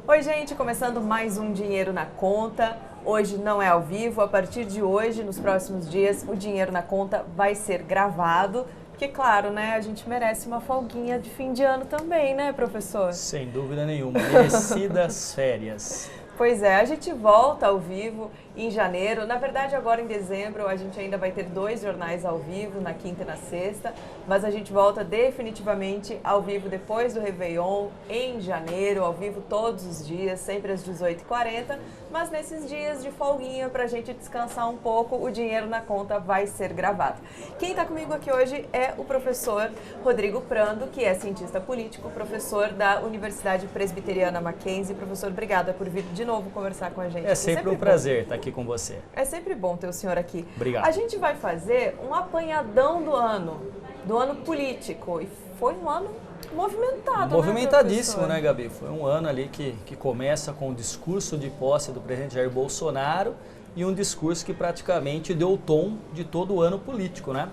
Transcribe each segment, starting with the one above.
Oi, gente, começando mais um Dinheiro na Conta. Hoje não é ao vivo, a partir de hoje, nos próximos dias, o Dinheiro na Conta vai ser gravado. Porque, claro, né, a gente merece uma folguinha de fim de ano também, né, professor? Sem dúvida nenhuma, merecidas férias. Pois é, a gente volta ao vivo em janeiro. Na verdade, agora em dezembro, a gente ainda vai ter 2 jornais ao vivo, na quinta e na sexta. Mas a gente volta definitivamente ao vivo depois do Réveillon, em janeiro, ao vivo todos os dias, sempre às 18h40. Mas nesses dias de folguinha, para a gente descansar um pouco, o Dinheiro na Conta vai ser gravado. Quem está comigo aqui hoje é o professor Rodrigo Prando, que é cientista político, professor da Universidade Presbiteriana Mackenzie. Professor, obrigada por vir de novo conversar com a gente. É sempre um prazer estar aqui com você. É sempre bom ter o senhor aqui. Obrigado. A gente vai fazer um apanhadão do ano político. E foi um ano movimentado, Movimentadíssimo, né, Gabi? Foi um ano ali que começa com o discurso de posse do presidente Jair Bolsonaro e um discurso que praticamente deu o tom de todo o ano político, né?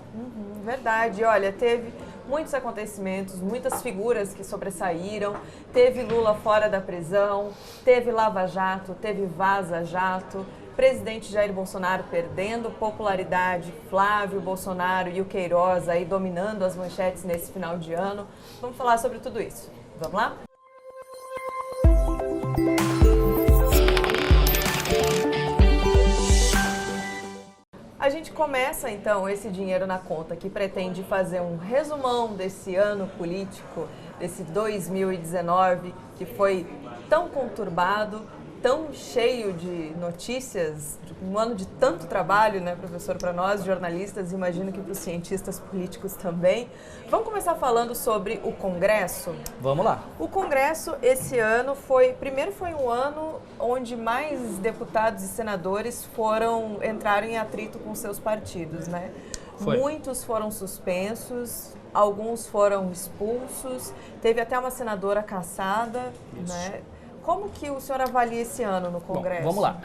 Verdade. Olha, teve muitos acontecimentos, muitas figuras que sobressaíram. Teve Lula fora da prisão, teve Lava Jato, teve Vaza Jato, presidente Jair Bolsonaro perdendo popularidade, Flávio Bolsonaro e o Queiroz aí dominando as manchetes nesse final de ano. Vamos falar sobre tudo isso. Vamos lá? A gente começa então esse Dinheiro na Conta, que pretende fazer um resumão desse ano político, desse 2019, que foi tão conturbado, tão cheio de notícias, um ano de tanto trabalho, né, professor, para nós jornalistas, imagino que para os cientistas políticos também. Vamos começar falando sobre o Congresso? Vamos lá. O Congresso esse ano primeiro foi um ano onde mais deputados e senadores entraram em atrito com seus partidos, né? Foi. Muitos foram suspensos, alguns foram expulsos, teve até uma senadora cassada, né? Como que o senhor avalia esse ano no Congresso? Bom, vamos lá.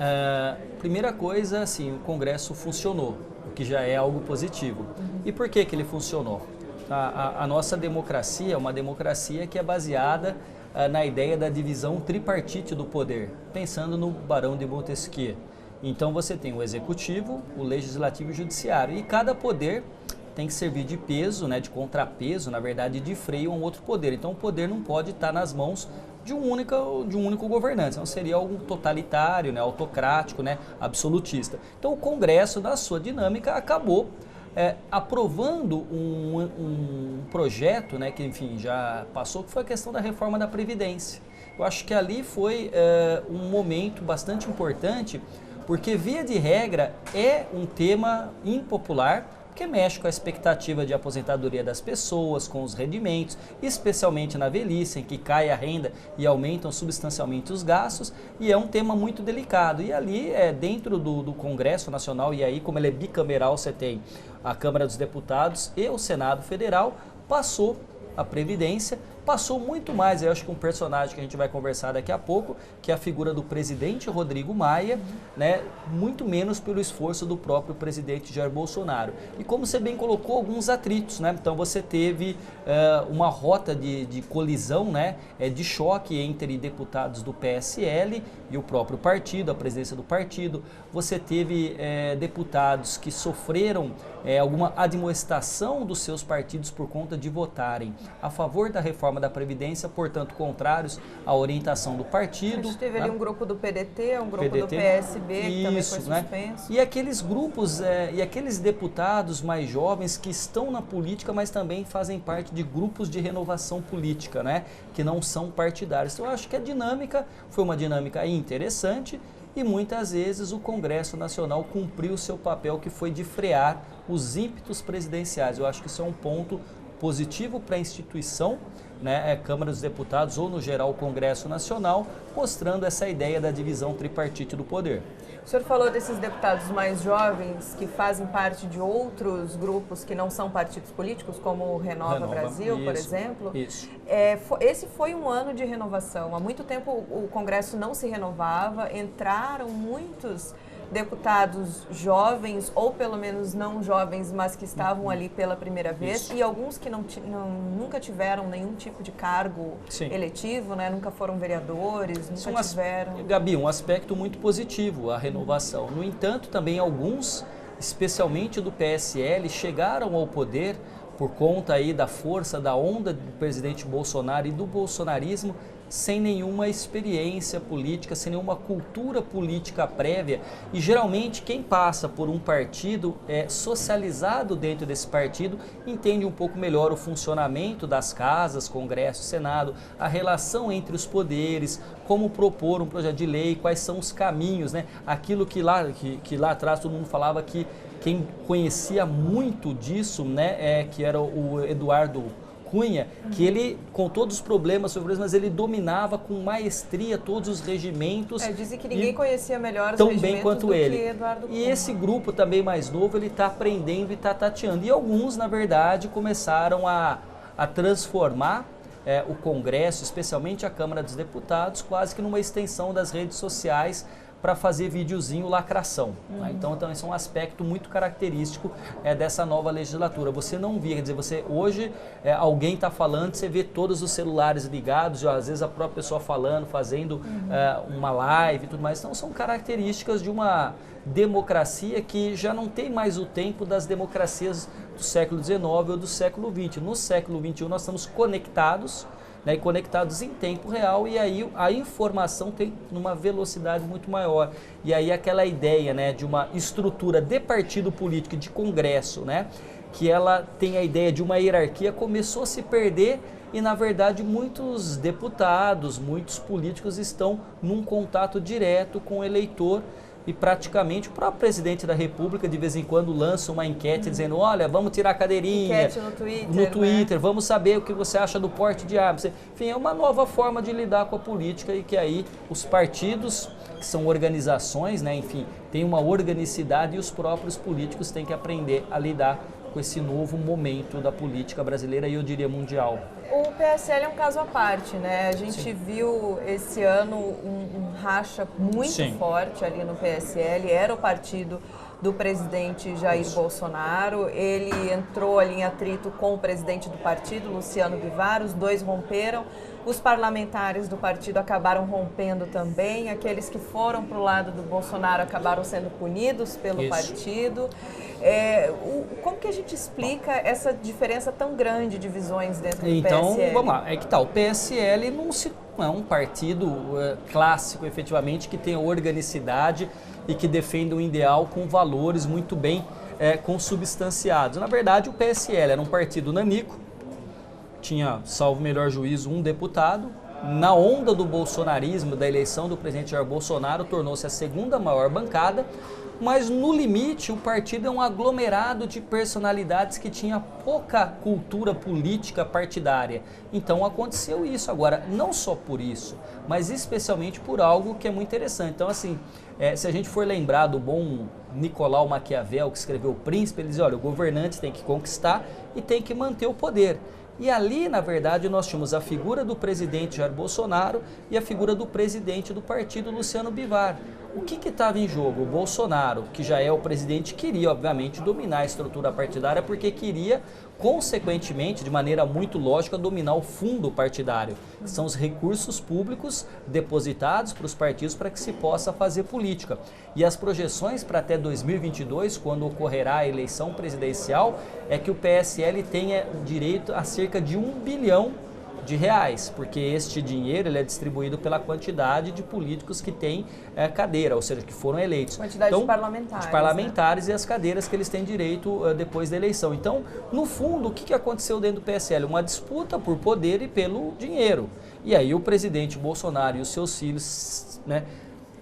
Primeira coisa, assim, o Congresso funcionou, o que já é algo positivo. E por que ele funcionou? A nossa democracia é uma democracia que é baseada na ideia da divisão tripartite do poder, pensando no Barão de Montesquieu. Então você tem o executivo, o legislativo e o judiciário. E cada poder tem que servir de peso, né, de contrapeso, na verdade, de freio a um outro poder. Então o poder não pode estar nas mãos de um único governante, não seria algo totalitário, né, autocrático, né, absolutista. Então o Congresso, na sua dinâmica, acabou aprovando um projeto, né, que enfim já passou, que foi a questão da reforma da Previdência. Eu acho que ali foi um momento bastante importante, porque via de regra é um tema impopular, porque mexe com a expectativa de aposentadoria das pessoas, com os rendimentos, especialmente na velhice, em que cai a renda e aumentam substancialmente os gastos, e é um tema muito delicado. E ali, dentro do Congresso Nacional, e aí como ele é bicameral, você tem a Câmara dos Deputados e o Senado Federal, passou a Previdência, passou muito mais, eu acho que um personagem que a gente vai conversar daqui a pouco, que é a figura do presidente Rodrigo Maia, né, muito menos pelo esforço do próprio presidente Jair Bolsonaro. E como você bem colocou, alguns atritos, né? Então você teve uma rota de colisão, né, de choque entre deputados do PSL e o próprio partido, a presidência do partido. Você teve deputados que sofreram alguma admoestação dos seus partidos por conta de votarem a favor da reforma da Previdência, portanto, contrários à orientação do partido. A gente teve ali um grupo do PDT, um grupo do PSB, que também foi suspenso. E aqueles grupos e aqueles deputados mais jovens que estão na política, mas também fazem parte de grupos de renovação política, né, que não são partidários. Então, eu acho que a dinâmica foi uma dinâmica interessante e muitas vezes o Congresso Nacional cumpriu o seu papel, que foi de frear os ímpetos presidenciais. Eu acho que isso é um ponto positivo para a instituição, né, Câmara dos Deputados ou, no geral, o Congresso Nacional, mostrando essa ideia da divisão tripartite do poder. O senhor falou desses deputados mais jovens que fazem parte de outros grupos que não são partidos políticos, como o Renova Brasil, por exemplo. Isso. Esse foi um ano de renovação. Há muito tempo o Congresso não se renovava, entraram muitos deputados jovens, ou pelo menos não jovens, mas que estavam ali pela primeira vez, e alguns que nunca tiveram nenhum tipo de cargo eletivo, né? Nunca foram vereadores, nunca tiveram... Gabi, um aspecto muito positivo, a renovação. No entanto, também alguns, especialmente do PSL, chegaram ao poder por conta aí da força, da onda do presidente Bolsonaro e do bolsonarismo, sem nenhuma experiência política, sem nenhuma cultura política prévia. E geralmente quem passa por um partido é socializado dentro desse partido, entende um pouco melhor o funcionamento das casas, Congresso, Senado, a relação entre os poderes, como propor um projeto de lei, quais são os caminhos, né? Aquilo que lá atrás todo mundo falava que quem conhecia muito disso, né, que era o Eduardo Cunha, que ele, com todos os problemas, mas ele dominava com maestria todos os regimentos. Dizem que ninguém conhecia melhor os tão regimentos bem quanto do ele. que Eduardo Cunha. E esse grupo também mais novo, ele está aprendendo e está tateando. E alguns, na verdade, começaram a transformar o Congresso, especialmente a Câmara dos Deputados, quase que numa extensão das redes sociais, para fazer videozinho lacração. Tá? Então isso é um aspecto muito característico dessa nova legislatura. Você não via, quer dizer, hoje alguém está falando, você vê todos os celulares ligados, às vezes a própria pessoa falando, fazendo uma live e tudo mais. Então são características de uma democracia que já não tem mais o tempo das democracias do século XIX ou do século XX. No século XXI nós estamos conectados, né, e conectados em tempo real, e aí a informação tem uma velocidade muito maior. E aí aquela ideia, né, de uma estrutura de partido político, de congresso, né, que ela tem a ideia de uma hierarquia, começou a se perder, e na verdade muitos deputados, muitos políticos estão num contato direto com o eleitor. E praticamente o próprio presidente da República de vez em quando lança uma enquete dizendo, olha, vamos tirar a cadeirinha. Enquete no Twitter, né? Vamos saber o que você acha do porte de armas. Enfim, é uma nova forma de lidar com a política, e que aí os partidos, que são organizações, né, enfim, tem uma organicidade, e os próprios políticos têm que aprender a lidar com esse novo momento da política brasileira e eu diria mundial. O PSL é um caso à parte, né? A gente viu esse ano um racha muito forte ali no PSL, era o partido do presidente Jair Bolsonaro, ele entrou ali em atrito com o presidente do partido, Luciano Bivar, os dois romperam, os parlamentares do partido acabaram rompendo também, aqueles que foram para o lado do Bolsonaro acabaram sendo punidos pelo partido. Como que a gente explica essa diferença tão grande de visões dentro do PSL? Então, vamos lá, o PSL não é um partido clássico, efetivamente, que tem organicidade e que defende um ideal com valores muito bem consubstanciados. Na verdade, o PSL era um partido nanico, tinha, salvo melhor juízo, um deputado. Na onda do bolsonarismo, da eleição do presidente Jair Bolsonaro, tornou-se a segunda maior bancada, mas no limite o partido é um aglomerado de personalidades que tinha pouca cultura política partidária. Então aconteceu isso. Agora, não só por isso, mas especialmente por algo que é muito interessante. Então, assim, se a gente for lembrar do bom Nicolau Maquiavel, que escreveu O Príncipe, ele diz, olha, o governante tem que conquistar e tem que manter o poder. E ali, na verdade, nós tínhamos a figura do presidente Jair Bolsonaro e a figura do presidente do partido, Luciano Bivar. O que estava em jogo? O Bolsonaro, que já é o presidente, queria, obviamente, dominar a estrutura partidária, porque queria, consequentemente, de maneira muito lógica, dominar o fundo partidário, que são os recursos públicos depositados para os partidos para que se possa fazer política. E as projeções para até 2022, quando ocorrerá a eleição presidencial, é que o PSL tenha direito a cerca de R$1 bilhão, porque este dinheiro ele é distribuído pela quantidade de políticos que têm cadeira, ou seja, que foram eleitos. Quantidade de parlamentares. De parlamentares, né? E as cadeiras que eles têm direito depois da eleição. Então, no fundo, o que aconteceu dentro do PSL? Uma disputa por poder e pelo dinheiro. E aí o presidente Bolsonaro e os seus filhos, né,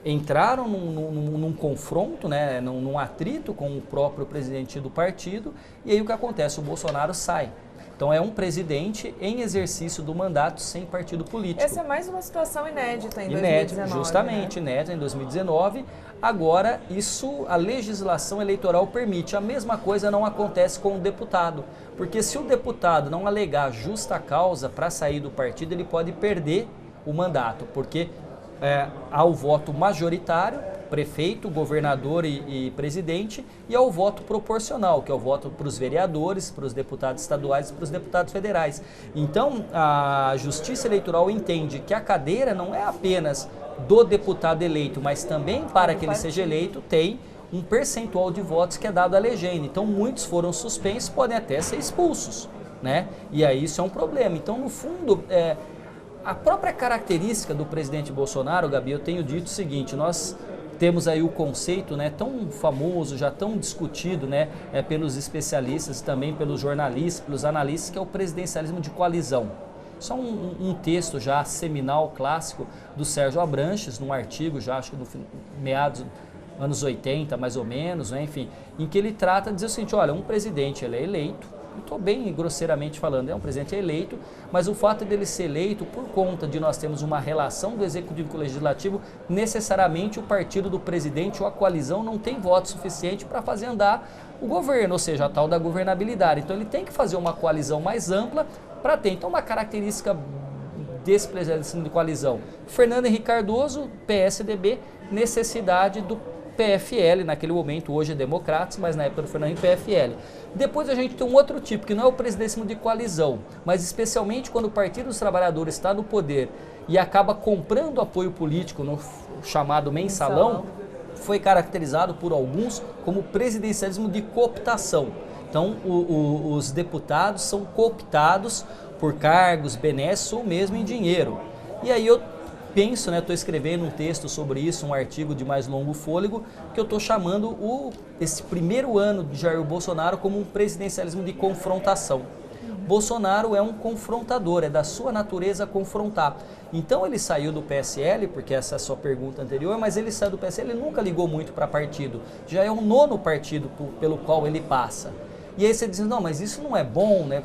entraram num confronto, né, num atrito com o próprio presidente do partido, e aí o que acontece? O Bolsonaro sai. Então é um presidente em exercício do mandato sem partido político. Essa é mais uma situação inédita em 2019. Justamente, né? Inédita em 2019. Agora, a legislação eleitoral permite. A mesma coisa não acontece com o deputado. Porque se o deputado não alegar justa causa para sair do partido, ele pode perder o mandato. Porque há o voto majoritário prefeito, governador e presidente, e ao voto proporcional, que é o voto para os vereadores, para os deputados estaduais e para os deputados federais. Então, a Justiça Eleitoral entende que a cadeira não é apenas do deputado eleito, mas também para que ele seja eleito tem um percentual de votos que é dado à legenda. Então, muitos foram suspensos, podem até ser expulsos, né? E aí isso é um problema. Então, no fundo, a própria característica do presidente Bolsonaro, Gabi, eu tenho dito o seguinte, nós temos aí o conceito, né, tão famoso, já tão discutido, né, pelos especialistas e também pelos jornalistas, pelos analistas, que é o presidencialismo de coalizão. Isso é um texto já seminal, clássico, do Sérgio Abranches, num artigo já, acho que no meados anos 80, mais ou menos, né, enfim, em que ele trata de dizer o seguinte, olha, um presidente ele é eleito, estou bem grosseiramente falando, é um presidente eleito, mas o fato dele ser eleito, por conta de nós termos uma relação do executivo com o legislativo, necessariamente o partido do presidente ou a coalizão não tem voto suficiente para fazer andar o governo, ou seja, a tal da governabilidade. Então ele tem que fazer uma coalizão mais ampla para ter. Então uma característica desse presidente de coalizão, Fernando Henrique Cardoso, PSDB, necessidade do PFL, naquele momento, hoje é Democratas, mas na época do Fernando Henrique, PFL. Depois a gente tem um outro tipo, que não é o presidencialismo de coalizão, mas especialmente quando o Partido dos Trabalhadores está no poder e acaba comprando apoio político no chamado mensalão, foi caracterizado por alguns como presidencialismo de cooptação. Então, os deputados são cooptados por cargos, benesses ou mesmo em dinheiro. E aí eu penso, né, estou escrevendo um texto sobre isso, um artigo de mais longo fôlego, que eu estou chamando esse primeiro ano de Jair Bolsonaro como um presidencialismo de confrontação. Bolsonaro é um confrontador, é da sua natureza confrontar. Então ele saiu do PSL, porque essa é a sua pergunta anterior, mas ele saiu do PSL, ele nunca ligou muito para partido, já é o 9º partido pelo qual ele passa. E aí você diz, não, mas isso não é bom, né?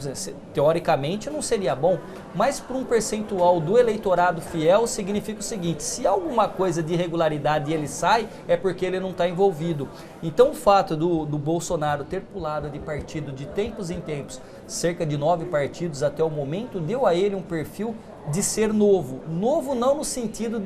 Teoricamente não seria bom, mas para um percentual do eleitorado fiel significa o seguinte, se alguma coisa de irregularidade ele sai, é porque ele não está envolvido. Então o fato do Bolsonaro ter pulado de partido de tempos em tempos, cerca de 9 partidos até o momento, deu a ele um perfil de ser novo. Novo não no sentido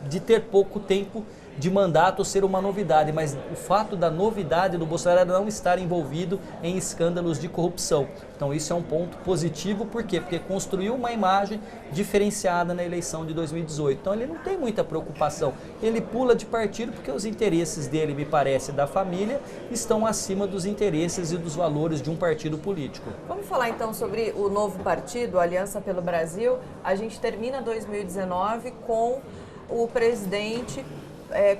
de ter pouco tempo de mandato ser uma novidade, mas o fato da novidade do Bolsonaro não estar envolvido em escândalos de corrupção. Então isso é um ponto positivo, por quê? Porque construiu uma imagem diferenciada na eleição de 2018. Então ele não tem muita preocupação, ele pula de partido porque os interesses dele, me parece, da família, estão acima dos interesses e dos valores de um partido político. Vamos falar então sobre o novo partido, Aliança pelo Brasil. A gente termina 2019 com o presidente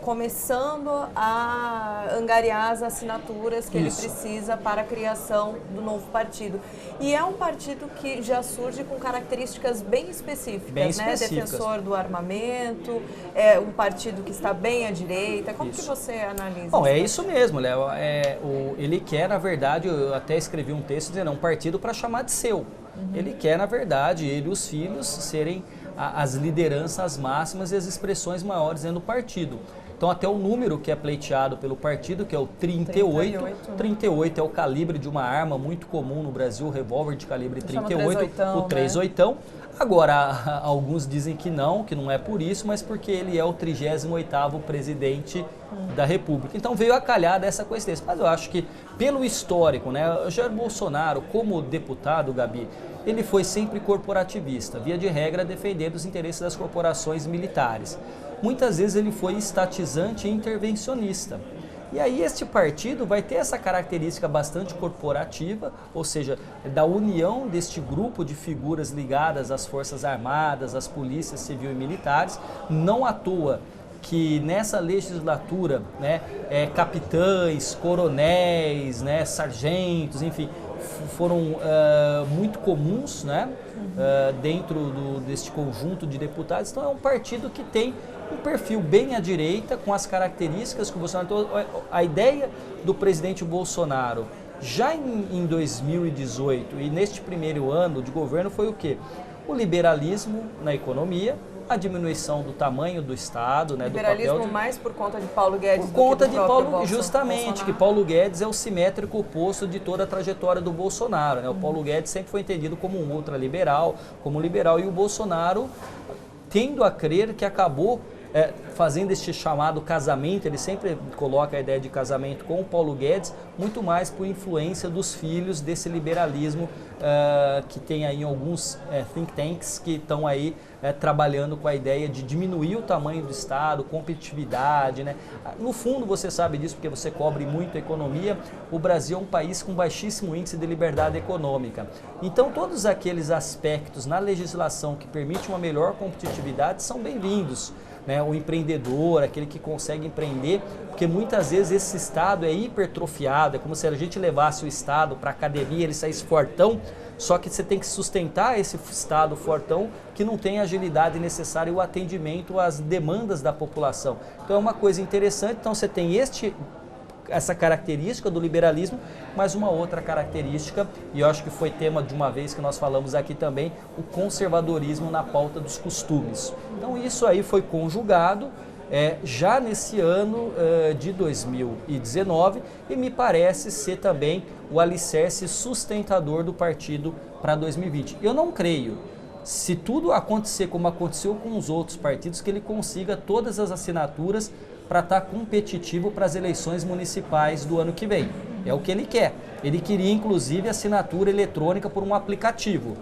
começando a angariar as assinaturas que ele precisa para a criação do novo partido. E é um partido que já surge com características bem específicas, né? Defensor do armamento, é um partido que está bem à direita. Como que você analisa? Bom, é isso mesmo, Léo. Ele quer, na verdade, eu até escrevi um texto dizendo, um partido para chamar de seu. Ele quer, na verdade, ele e os filhos serem as lideranças máximas e as expressões maiores dentro do partido. Então até o número que é pleiteado pelo partido, que é o 38, 38 é o calibre de uma arma muito comum no Brasil, o revólver de calibre 38, o 38. Né? Agora, alguns dizem que não é por isso, mas porque ele é o 38º presidente da República. Então veio a calhar dessa coincidência. Mas eu acho que pelo histórico, né, Jair Bolsonaro, como deputado, Gabi, ele foi sempre corporativista, via de regra defendendo os interesses das corporações militares. Muitas vezes ele foi estatizante e intervencionista. E aí este partido vai ter essa característica bastante corporativa, ou seja, da união deste grupo de figuras ligadas às Forças Armadas, às polícias civil e militares, não à toa que nessa legislatura, né, capitães, coronéis, né, sargentos, enfim, foram muito comuns, né, dentro deste conjunto de deputados. Então é um partido que tem um perfil bem à direita, com as características que o Bolsonaro... Então, a ideia do presidente Bolsonaro, já em 2018 e neste primeiro ano de governo, foi o quê? O liberalismo na economia, a diminuição do tamanho do Estado, né, liberalismo do papel mais por conta de Paulo Guedes por conta do que de Paulo, Bolsonaro. Justamente, que Paulo Guedes é o simétrico oposto de toda a trajetória do Bolsonaro, né? O Paulo Guedes sempre foi entendido como um ultraliberal, como liberal, e o Bolsonaro tendo a crer que acabou fazendo este chamado casamento, ele sempre coloca a ideia de casamento com o Paulo Guedes, muito mais por influência dos filhos desse liberalismo que tem aí alguns think tanks que estão aí trabalhando com a ideia de diminuir o tamanho do Estado, competitividade, né? No fundo, você sabe disso porque você cobre muito a economia, o Brasil é um país com baixíssimo índice de liberdade econômica. Então, todos aqueles aspectos na legislação que permitem uma melhor competitividade são bem-vindos. Né, o empreendedor, aquele que consegue empreender, porque muitas vezes esse Estado é hipertrofiado, é como se a gente levasse o Estado para a academia, ele saísse fortão, só que você tem que sustentar esse Estado fortão que não tem a agilidade necessária e o atendimento às demandas da população. Então é uma coisa interessante, então você tem essa característica do liberalismo, mas uma outra característica, e eu acho que foi tema de uma vez que nós falamos aqui também, o conservadorismo na pauta dos costumes. Então isso aí foi conjugado já nesse ano de 2019 e me parece ser também o alicerce sustentador do partido para 2020. Eu não creio, se tudo acontecer como aconteceu com os outros partidos, que ele consiga todas as assinaturas para estar competitivo para as eleições municipais do ano que vem. É o que ele quer. Ele queria, inclusive, assinatura eletrônica por um aplicativo.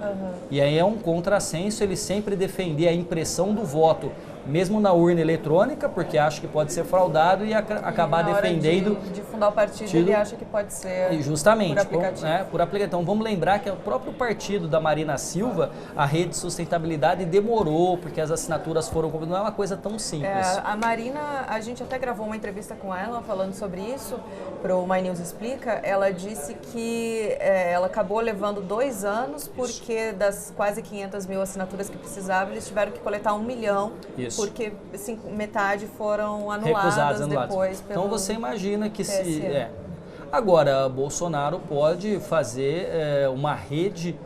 E aí é um contrassenso ele sempre defender a impressão do voto, mesmo na urna eletrônica, porque acha que pode ser fraudado e acabar defendendo... De fundar o partido, ele acha que pode ser justamente, por aplicativo. Por aplicativo. Então vamos lembrar que o próprio partido da Marina Silva, a Rede de Sustentabilidade, demorou, porque as assinaturas foram... Não é uma coisa tão simples. A Marina, a gente até gravou uma entrevista com ela falando sobre isso, para o My News Explica. Ela disse que ela acabou levando 2 anos, porque das quase 500 mil assinaturas que precisavam, eles tiveram que coletar 1 milhão. Isso. Porque assim, metade foram anuladas depois. Então você imagina que Agora, Bolsonaro pode fazer uma rede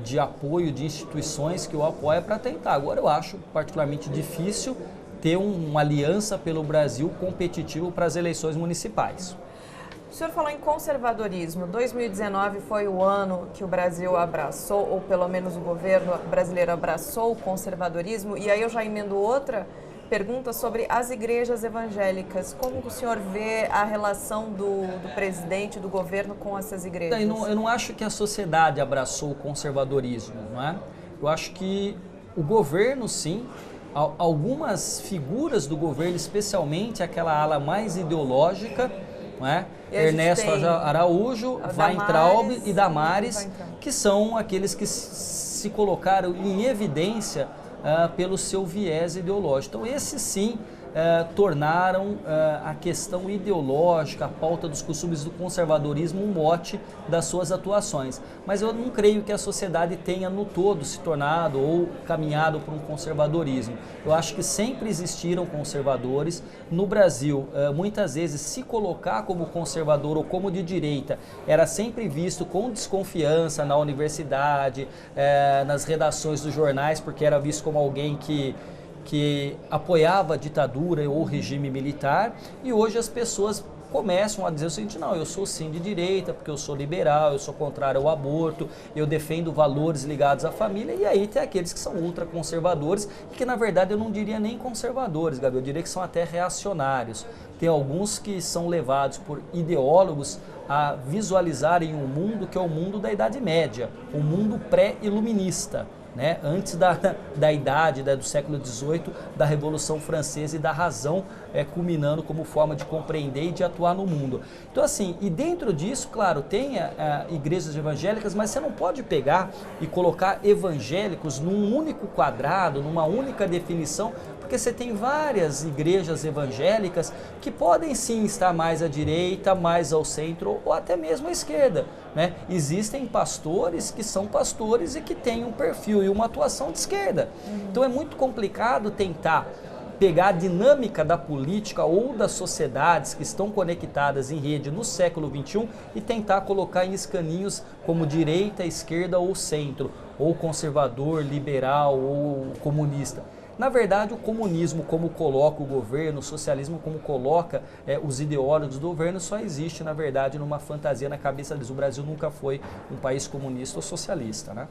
de apoio de instituições que o apoia para tentar. Agora eu acho particularmente difícil ter uma aliança pelo Brasil competitivo para as eleições municipais. O senhor falou em conservadorismo. 2019 foi o ano que o Brasil abraçou, ou pelo menos o governo brasileiro abraçou o conservadorismo. E aí eu já emendo outra pergunta sobre as igrejas evangélicas. Como o senhor vê a relação do presidente, do governo com essas igrejas? Eu não acho que a sociedade abraçou o conservadorismo, não é? Eu acho que o governo, sim, algumas figuras do governo, especialmente aquela ala mais ideológica, não é? Ernesto Araújo, Weintraub e Damares, que são aqueles que se colocaram em evidência pelo seu viés ideológico. Então, esses sim tornaram a questão ideológica, a pauta dos costumes do conservadorismo um mote das suas atuações. Mas eu não creio que a sociedade tenha no todo se tornado ou caminhado para um conservadorismo. Eu acho que sempre existiram conservadores. No Brasil, muitas vezes se colocar como conservador ou como de direita era sempre visto com desconfiança na universidade, nas redações dos jornais, porque era visto como alguém que apoiava a ditadura ou o regime militar, e hoje as pessoas começam a dizer o seguinte: não, eu sou sim de direita, porque eu sou liberal, eu sou contrário ao aborto, eu defendo valores ligados à família, e aí tem aqueles que são ultraconservadores, e que na verdade eu não diria nem conservadores, Gabi, eu diria que são até reacionários. Tem alguns que são levados por ideólogos a visualizarem um mundo que é o mundo da Idade Média, um mundo pré-iluminista. Né? Antes da idade do século XVIII, da Revolução Francesa e da razão culminando como forma de compreender e de atuar no mundo. Então assim, e dentro disso, claro, tem igrejas evangélicas, mas você não pode pegar e colocar evangélicos num único quadrado, numa única definição, porque você tem várias igrejas evangélicas que podem sim estar mais à direita, mais ao centro ou até mesmo à esquerda. Né? Existem pastores que são pastores e que têm um perfil e uma atuação de esquerda. Então é muito complicado tentar pegar a dinâmica da política ou das sociedades que estão conectadas em rede no século XXI e tentar colocar em escaninhos como direita, esquerda ou centro, ou conservador, liberal ou comunista. Na verdade, o comunismo, como coloca o governo, o socialismo, como coloca os ideólogos do governo, só existe, na verdade, numa fantasia na cabeça deles. O Brasil nunca foi um país comunista ou socialista, né?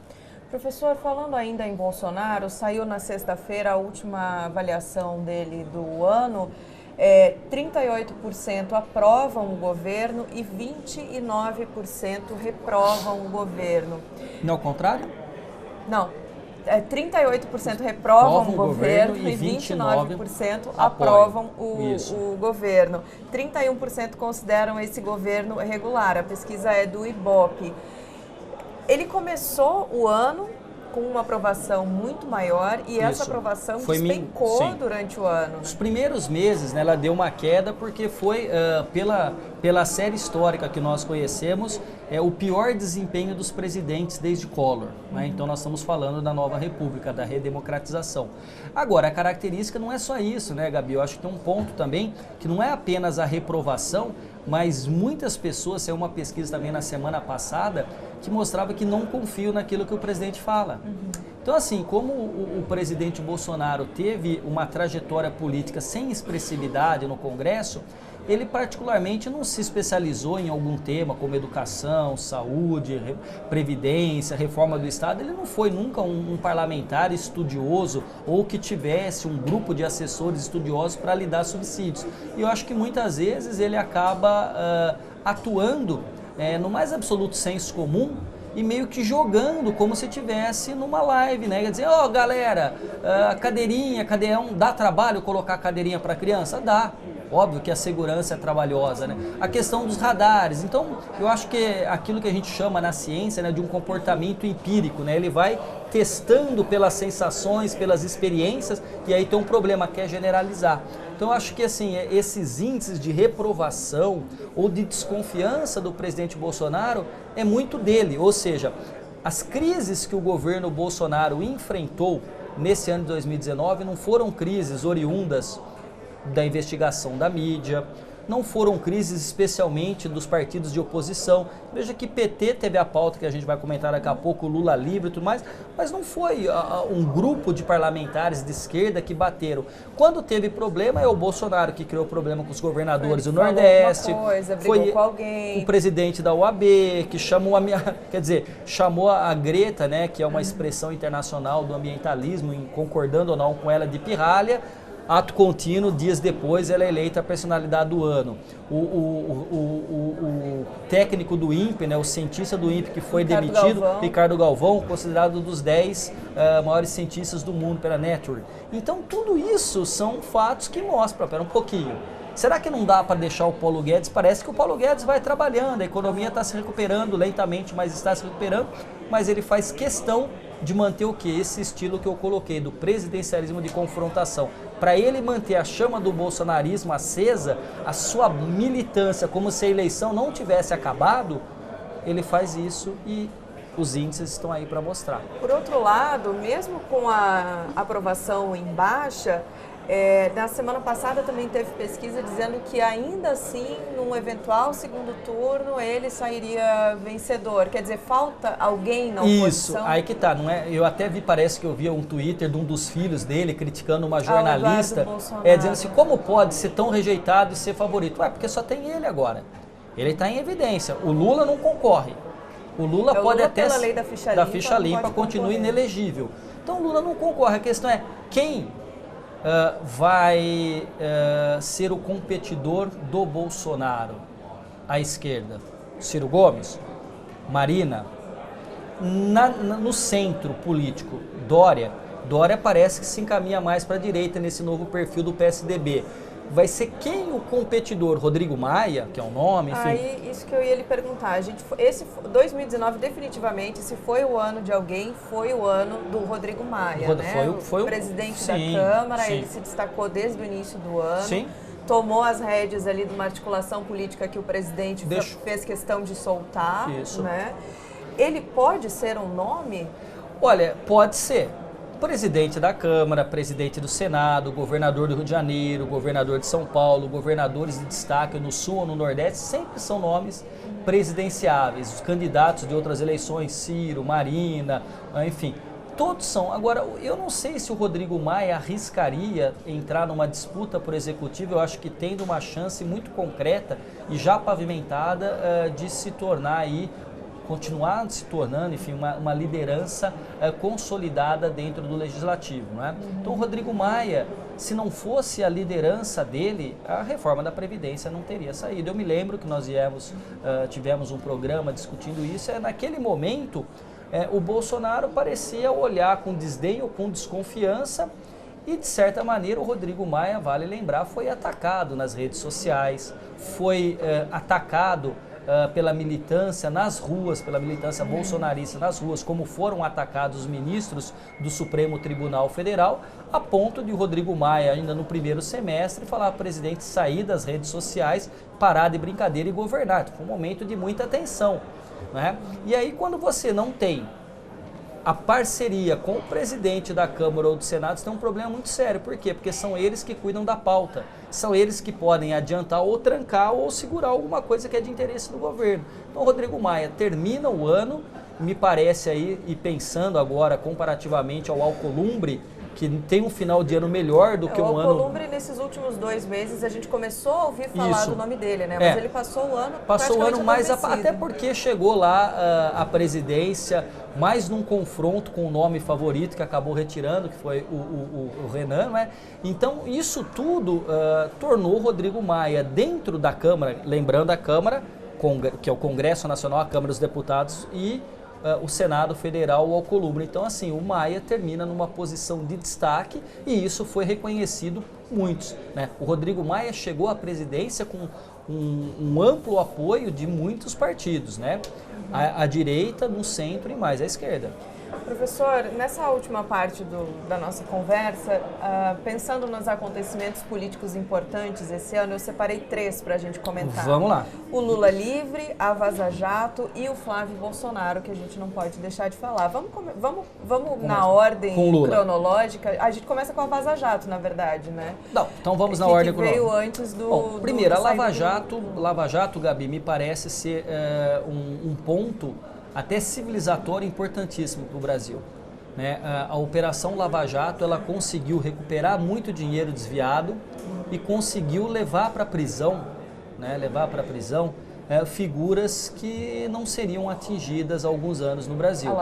Professor, falando ainda em Bolsonaro, saiu na sexta-feira a última avaliação dele do ano. 38% aprovam o governo e 29% reprovam o governo. Não é o contrário? Não. 38% reprovam o governo e 29% aprovam o governo. 31% consideram esse governo regular. A pesquisa é do Ibope. Ele começou o ano com uma aprovação muito maior e essa aprovação despencou durante o ano. Os primeiros meses, né, ela deu uma queda porque foi, pela série histórica que nós conhecemos, o pior desempenho dos presidentes desde Collor. Né? Então nós estamos falando da nova república, da redemocratização. Agora, a característica não é só isso, né, Gabi? Eu acho que tem um ponto também que não é apenas a reprovação, mas muitas pessoas, saiu uma pesquisa também na semana passada, que mostrava que não confiam naquilo que o presidente fala. Então, assim, como o presidente Bolsonaro teve uma trajetória política sem expressividade no Congresso, ele particularmente não se especializou em algum tema como educação, saúde, previdência, reforma do Estado. Ele não foi nunca um parlamentar estudioso ou que tivesse um grupo de assessores estudiosos para lhe dar subsídios. E eu acho que muitas vezes ele acaba atuando no mais absoluto senso comum e meio que jogando como se estivesse numa live, né? Quer dizer, ó, galera, cadeirinha, dá trabalho colocar cadeirinha para criança? Dá. Óbvio que a segurança é trabalhosa, né? A questão dos radares. Então, eu acho que é aquilo que a gente chama na ciência, né, de um comportamento empírico, né? Ele vai testando pelas sensações, pelas experiências, e aí tem um problema, que é generalizar. Então, eu acho que assim, esses índices de reprovação ou de desconfiança do presidente Bolsonaro é muito dele. Ou seja, as crises que o governo Bolsonaro enfrentou nesse ano de 2019 não foram crises oriundas da investigação da mídia, não foram crises especialmente dos partidos de oposição. Veja que PT teve a pauta que a gente vai comentar daqui a pouco, Lula livre e tudo mais, mas não foi um grupo de parlamentares de esquerda que bateram. Quando teve problema, é o Bolsonaro que criou problema com os governadores do Nordeste, foi com alguém. O presidente da OAB, que chamou chamou a Greta, né, que é uma expressão internacional do ambientalismo, concordando ou não com ela, de pirralha. Ato contínuo, dias depois, ela é eleita a personalidade do ano. O técnico do INPE, né, o cientista do INPE que foi demitido, Ricardo Galvão, considerado dos 10 maiores cientistas do mundo pela Nature. Então, tudo isso são fatos que mostram, pera um pouquinho, será que não dá para deixar o Paulo Guedes? Parece que o Paulo Guedes vai trabalhando, a economia está se recuperando lentamente, mas está se recuperando, mas ele faz questão de manter o que? Esse estilo que eu coloquei, do presidencialismo de confrontação. Para ele manter a chama do bolsonarismo acesa, a sua militância, como se a eleição não tivesse acabado, ele faz isso e os índices estão aí para mostrar. Por outro lado, mesmo com a aprovação em baixa, na semana passada também teve pesquisa dizendo que ainda assim, num eventual segundo turno, ele sairia vencedor. Quer dizer, falta alguém na oposição? Isso, aí que tá, não é? Eu até vi, parece que eu vi um Twitter de um dos filhos dele criticando uma jornalista, dizendo assim, como pode ser tão rejeitado e ser favorito? Porque só tem ele agora. Ele está em evidência. O Lula não concorre. O Lula pode até, pela lei da ficha limpa, continue inelegível. Então o Lula não concorre. A questão é quem vai ser o competidor do Bolsonaro à esquerda? Ciro Gomes? Marina? No centro político, Dória. Dória parece que se encaminha mais para a direita nesse novo perfil do PSDB. Vai ser quem o competidor? Rodrigo Maia, que é um nome, enfim. Aí, isso que eu ia lhe perguntar. Esse 2019, definitivamente, se foi o ano de alguém, foi o ano do Rodrigo Maia, né? Foi o presidente da Câmara, ele se destacou desde o início do ano. Sim. Tomou as rédeas ali de uma articulação política que o presidente fez questão de soltar, né? Ele pode ser um nome? Olha, pode ser. Presidente da Câmara, presidente do Senado, governador do Rio de Janeiro, governador de São Paulo, governadores de destaque no Sul ou no Nordeste, sempre são nomes presidenciáveis. Os candidatos de outras eleições, Ciro, Marina, enfim, todos são. Agora, eu não sei se o Rodrigo Maia arriscaria entrar numa disputa por executivo. Eu acho que tendo uma chance muito concreta e já pavimentada de se tornar aí continuar se tornando, enfim, uma liderança consolidada dentro do Legislativo, não é? Então, o Rodrigo Maia, se não fosse a liderança dele, a reforma da Previdência não teria saído. Eu me lembro que nós tivemos um programa discutindo isso, naquele momento o Bolsonaro parecia olhar com desdém ou com desconfiança e, de certa maneira, o Rodrigo Maia, vale lembrar, foi atacado nas redes sociais, foi atacado pela militância nas ruas, pela militância bolsonarista nas ruas, como foram atacados os ministros do Supremo Tribunal Federal, a ponto de o Rodrigo Maia, ainda no primeiro semestre, falar ao presidente sair das redes sociais, parar de brincadeira e governar. Foi um momento de muita tensão, né? E aí, quando você não tem a parceria com o presidente da Câmara ou do Senado, isso tem um problema muito sério. Por quê? Porque são eles que cuidam da pauta. São eles que podem adiantar ou trancar ou segurar alguma coisa que é de interesse do governo. Então, Rodrigo Maia termina o ano, me parece aí, e pensando agora comparativamente ao Alcolumbre, que tem um final de ano melhor do que um ano... O Alcolumbre, nesses últimos 2 meses, a gente começou a ouvir falar do nome dele, né? Mas ele passou o ano mais até porque chegou lá a presidência, mais num confronto com o nome favorito que acabou retirando, que foi o Renan, né? Então, isso tudo tornou o Rodrigo Maia dentro da Câmara, lembrando a Câmara, que é o Congresso Nacional, a Câmara dos Deputados e o Senado Federal, o Alcolumbre. Então, assim, o Maia termina numa posição de destaque e isso foi reconhecido por muitos, né? O Rodrigo Maia chegou à presidência com um amplo apoio de muitos partidos, né? A direita, no centro e mais à esquerda. Professor, nessa última parte da nossa conversa, pensando nos acontecimentos políticos importantes esse ano, eu separei 3 para a gente comentar. Vamos lá. O Lula livre, a Vaza Jato e o Flávio Bolsonaro, que a gente não pode deixar de falar. Vamos na ordem cronológica. A gente começa com a Vaza Jato, na verdade, né? Não, então vamos na ordem cronológica. Veio antes do... Bom, primeiro, a Lava Jato, Gabi, me parece ser um ponto até civilizatório importantíssimo para o Brasil, né? A Operação Lava Jato, ela conseguiu recuperar muito dinheiro desviado e conseguiu levar para a prisão, né? Figuras que não seriam atingidas há alguns anos no Brasil.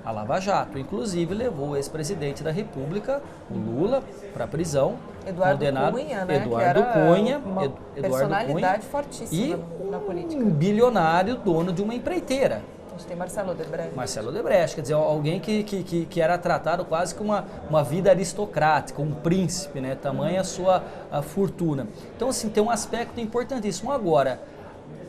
A Lava Jato, inclusive, levou o ex-presidente da República, o Lula, para a prisão. Eduardo Cunha, né? Eduardo Cunha, personalidade fortíssima na política. Um bilionário dono de uma empreiteira. A gente tem Marcelo Odebrecht. Quer dizer, alguém que era tratado quase como uma vida aristocrática, um príncipe, né? Tamanha a sua fortuna. Então, assim, tem um aspecto importantíssimo. Agora,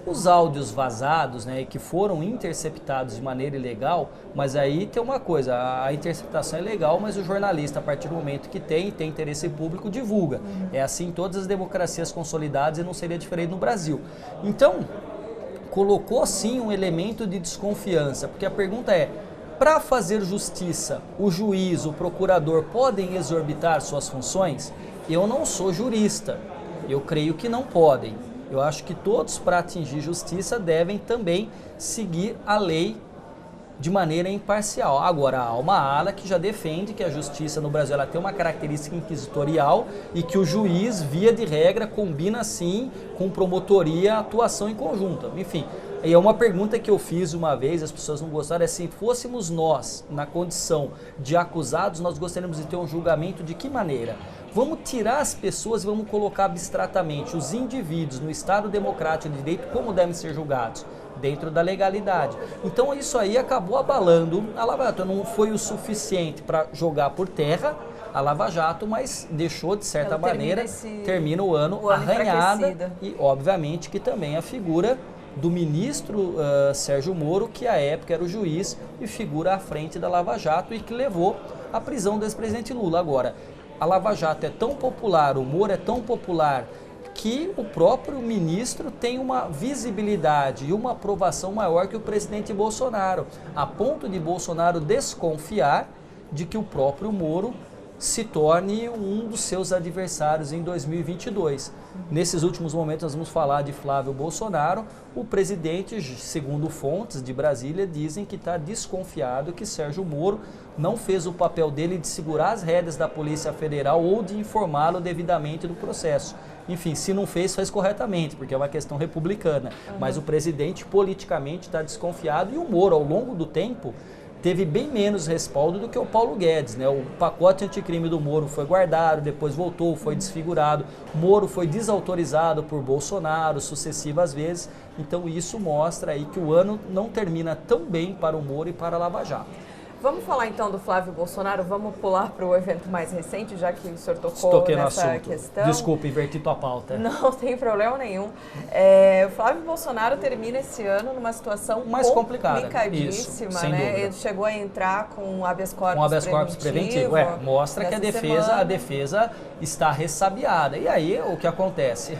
os áudios vazados, né, que foram interceptados de maneira ilegal, mas aí tem uma coisa, a interceptação é legal, mas o jornalista, a partir do momento que tem interesse público, divulga. É assim em todas as democracias consolidadas e não seria diferente no Brasil. Então, colocou sim um elemento de desconfiança, porque a pergunta é, para fazer justiça, o juiz, o procurador podem exorbitar suas funções? Eu não sou jurista, eu creio que não podem. Eu acho que todos, para atingir justiça, devem também seguir a lei de maneira imparcial. Agora, há uma ala que já defende que a justiça no Brasil ela tem uma característica inquisitorial e que o juiz, via de regra, combina sim com promotoria a atuação em conjunto. Enfim, e é uma pergunta que eu fiz uma vez, as pessoas não gostaram, é se fôssemos nós na condição de acusados, nós gostaríamos de ter um julgamento de que maneira? Vamos tirar as pessoas e vamos colocar abstratamente os indivíduos no Estado Democrático de Direito como devem ser julgados, dentro da legalidade. Então isso aí acabou abalando a Lava Jato. Não foi o suficiente para jogar por terra a Lava Jato, mas deixou de certa maneira, termina o ano arranhada e obviamente que também a figura do ministro Sérgio Moro, que à época era o juiz e figura à frente da Lava Jato e que levou à prisão do ex-presidente Lula. Agora, a Lava Jato é tão popular, o Moro é tão popular, que o próprio ministro tem uma visibilidade e uma aprovação maior que o presidente Bolsonaro, a ponto de Bolsonaro desconfiar de que o próprio Moro se torne um dos seus adversários em 2022. Nesses últimos momentos nós vamos falar de Flávio Bolsonaro. O presidente, segundo fontes de Brasília, dizem que está desconfiado que Sérgio Moro não fez o papel dele de segurar as rédeas da Polícia Federal ou de informá-lo devidamente do processo. Enfim, se não fez, fez corretamente, porque é uma questão republicana. Mas o presidente politicamente está desconfiado e o Moro, ao longo do tempo, teve bem menos respaldo do que o Paulo Guedes, né? O pacote anticrime do Moro foi guardado, depois voltou, foi desfigurado. Moro foi desautorizado por Bolsonaro sucessivas vezes. Então isso mostra aí que o ano não termina tão bem para o Moro e para a Lava Jato. Vamos falar então do Flávio Bolsonaro, vamos pular para o evento mais recente, já que o senhor tocou Toquei nessa questão. Desculpa, inverti tua pauta. Não tem problema nenhum. O Flávio Bolsonaro termina esse ano numa situação mais complicadíssima, isso, sem né? dúvida. Ele chegou a entrar com um habeas corpus preventivo. Mostra que a defesa está ressabiada. E aí o que acontece?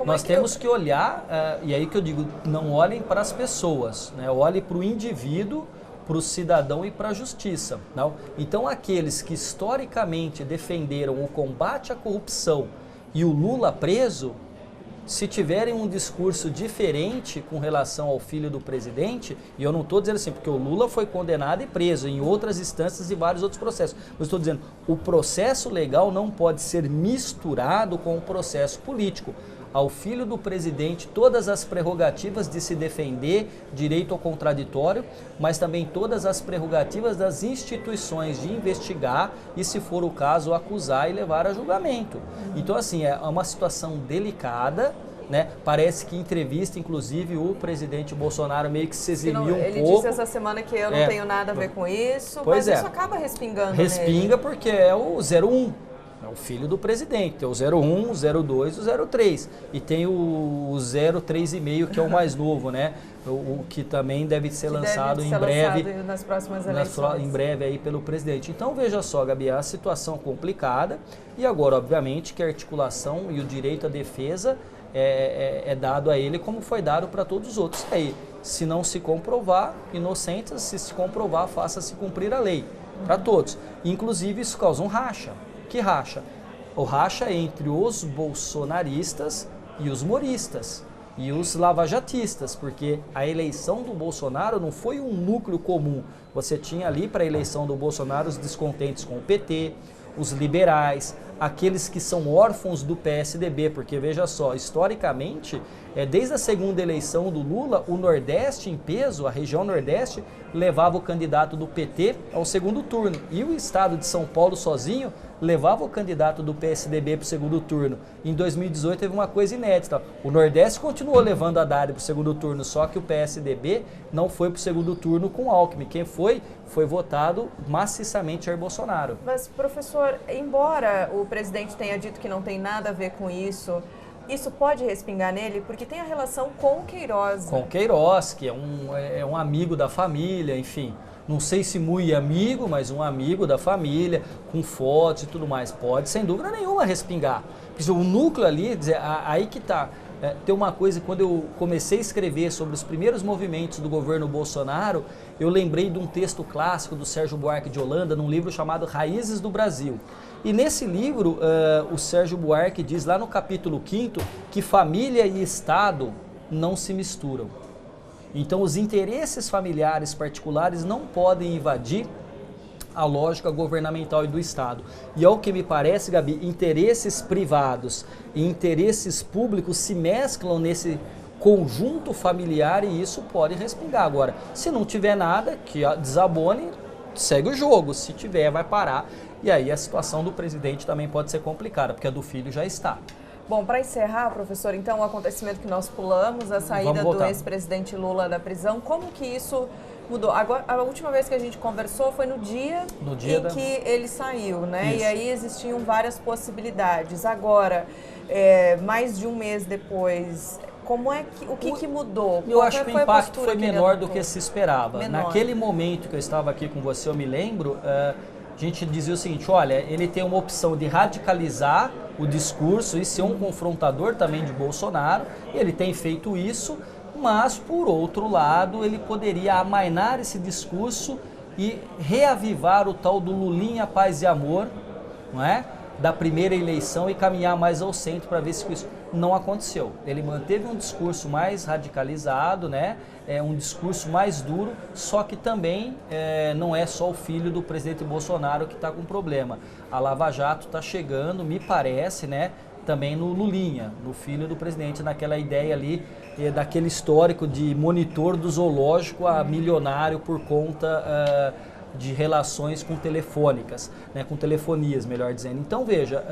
Nós temos que olhar, e aí que eu digo, não olhem para as pessoas, né? Olhem para o indivíduo, para o cidadão e para a justiça. Não? Então, aqueles que historicamente defenderam o combate à corrupção e o Lula preso, se tiverem um discurso diferente com relação ao filho do presidente, e eu não estou dizendo assim, porque o Lula foi condenado e preso em outras instâncias e vários outros processos, mas estou dizendo, o processo legal não pode ser misturado com o processo político. Ao filho do presidente todas as prerrogativas de se defender, direito ao contraditório, mas também todas as prerrogativas das instituições de investigar e, se for o caso, acusar e levar a julgamento. Então, assim, é uma situação delicada, né? Parece que em entrevista, inclusive, o presidente Bolsonaro meio que se eximiu um pouco. Ele disse essa semana que eu não tenho nada a ver com isso, mas isso acaba respingando nele. Respinga porque é o 01. É o filho do presidente, tem o 01, o 02 e o 03. E tem o 03,5, que é o mais novo, né? O que também deve ser lançado em breve. Nas próximas eleições. Em breve aí pelo presidente. Então veja só, Gabi, a situação complicada. E agora, obviamente, que a articulação e o direito à defesa é dado a ele como foi dado para todos os outros. Aí, se não se comprovar, inocentes, se comprovar, faça-se cumprir a lei. Para todos. Inclusive, isso causa um racha. Que racha? O racha entre os bolsonaristas e os moristas e os lavajatistas, porque a eleição do Bolsonaro não foi um núcleo comum. Você tinha ali para a eleição do Bolsonaro os descontentes com o PT, os liberais, aqueles que são órfãos do PSDB, porque veja só, historicamente, desde a segunda eleição do Lula, o Nordeste em peso, a região Nordeste, levava o candidato do PT ao segundo turno. E o estado de São Paulo sozinho levava o candidato do PSDB para o segundo turno. Em 2018 teve uma coisa inédita. O Nordeste continuou levando a Haddad para o segundo turno, só que o PSDB não foi para o segundo turno com Alckmin. Quem foi votado maciçamente Jair Bolsonaro. Mas, professor, embora o presidente tenha dito que não tem nada a ver com isso, isso pode respingar nele? Porque tem a relação com o Queiroz. Com o Queiroz, que é um amigo da família, enfim. Não sei se muito amigo, mas um amigo da família, com fotos e tudo mais. Pode, sem dúvida nenhuma, respingar. Porque o núcleo ali, aí que está. Tem uma coisa, quando eu comecei a escrever sobre os primeiros movimentos do governo Bolsonaro, eu lembrei de um texto clássico do Sérgio Buarque de Holanda, num livro chamado Raízes do Brasil. E nesse livro, o Sérgio Buarque diz lá no capítulo 5º que família e Estado não se misturam. Então os interesses familiares particulares não podem invadir a lógica governamental e do Estado. E ao que me parece, Gabi, interesses privados e interesses públicos se mesclam nesse conjunto familiar e isso pode respingar. Agora, se não tiver nada, que desabone, segue o jogo. Se tiver, vai parar. E aí a situação do presidente também pode ser complicada, porque a do filho já está. Bom, para encerrar, professor, então o acontecimento que nós pulamos, a saída do ex-presidente Lula da prisão, como que isso mudou? Agora, a última vez que a gente conversou foi no dia em que ele saiu, né? Isso. E aí existiam várias possibilidades. Agora, mais de um mês depois, o que mudou? Eu acho que o impacto foi menor do que se esperava. Naquele momento que eu estava aqui com você, eu me lembro, a gente dizia o seguinte, olha, ele tem uma opção de radicalizar o discurso e ser um confrontador também de Bolsonaro, ele tem feito isso, mas, por outro lado, ele poderia amainar esse discurso e reavivar o tal do Lulinha, paz e amor, não é? Da primeira eleição e caminhar mais ao centro para ver se isso não aconteceu. Ele manteve um discurso mais radicalizado, né? Um discurso mais duro, só que também não é só o filho do presidente Bolsonaro que está com problema. A Lava Jato está chegando, me parece, né? Também no Lulinha, no filho do presidente, naquela ideia ali, daquele histórico de monitor do zoológico a milionário por conta de relações com telefônicas, né, com telefonias, melhor dizendo. Então veja,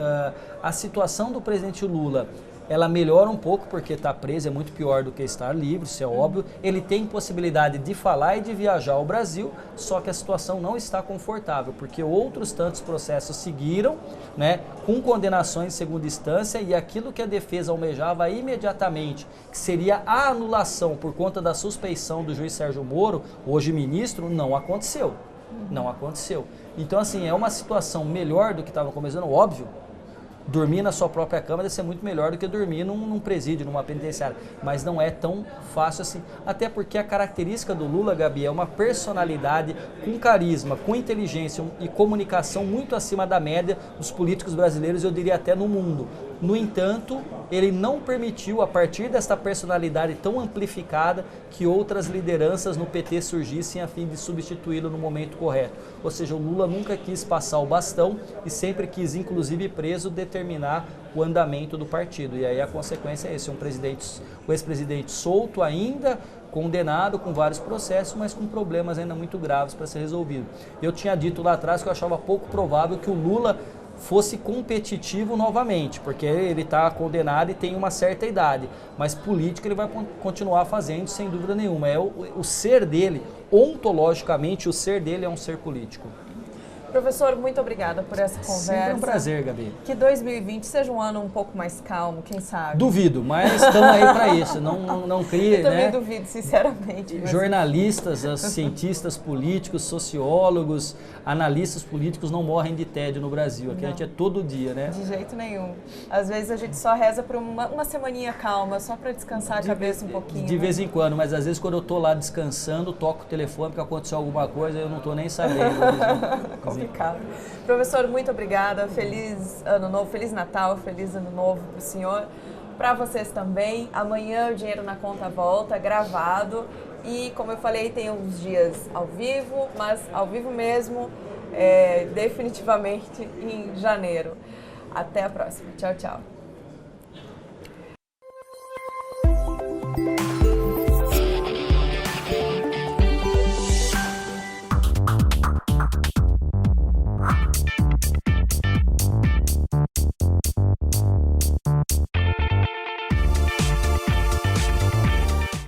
a situação do presidente Lula, ela melhora um pouco porque está preso, é muito pior do que estar livre, isso é óbvio. Ele tem possibilidade de falar e de viajar ao Brasil, só que a situação não está confortável, porque outros tantos processos seguiram, né, com condenações em segunda instância, e aquilo que a defesa almejava imediatamente, que seria a anulação por conta da suspeição do juiz Sérgio Moro, hoje ministro, não aconteceu. Não aconteceu. Então, assim, é uma situação melhor do que estava começando, óbvio. Dormir na sua própria cama deve ser muito melhor do que dormir num presídio, numa penitenciária. Mas não é tão fácil assim. Até porque a característica do Lula, Gabi, é uma personalidade com carisma, com inteligência e comunicação muito acima da média dos políticos brasileiros, eu diria até no mundo. No entanto, ele não permitiu, a partir desta personalidade tão amplificada, que outras lideranças no PT surgissem a fim de substituí-lo no momento correto. Ou seja, o Lula nunca quis passar o bastão e sempre quis, inclusive preso, determinar o andamento do partido. E aí a consequência é esse, o ex-presidente solto ainda, condenado com vários processos, mas com problemas ainda muito graves para ser resolvido. Eu tinha dito lá atrás que eu achava pouco provável que o Lula fosse competitivo novamente, porque ele está condenado e tem uma certa idade, mas política ele vai continuar fazendo sem dúvida nenhuma. É o ser dele, ontologicamente, o ser dele é um ser político. Professor, muito obrigada por essa conversa. Sempre um prazer, Gabi. Que 2020 seja um ano um pouco mais calmo, quem sabe? Duvido, mas estamos aí para isso. Não crie, eu também né? duvido, sinceramente. Mas... Jornalistas, cientistas políticos, sociólogos, analistas políticos não morrem de tédio no Brasil. Aqui a gente é todo dia, né? De jeito nenhum. Às vezes a gente só reza por uma semaninha calma, só para descansar a cabeça um pouquinho. De vez em quando, mas às vezes quando eu estou lá descansando, toco o telefone porque aconteceu alguma coisa e eu não estou nem sabendo. Complicado. Professor, muito obrigada. Feliz Ano Novo, Feliz Natal, Feliz Ano Novo para o senhor. Para vocês também. Amanhã o Dinheiro na Conta volta, gravado. E, como eu falei, tem uns dias ao vivo, mas ao vivo mesmo, definitivamente em janeiro. Até a próxima. Tchau, tchau.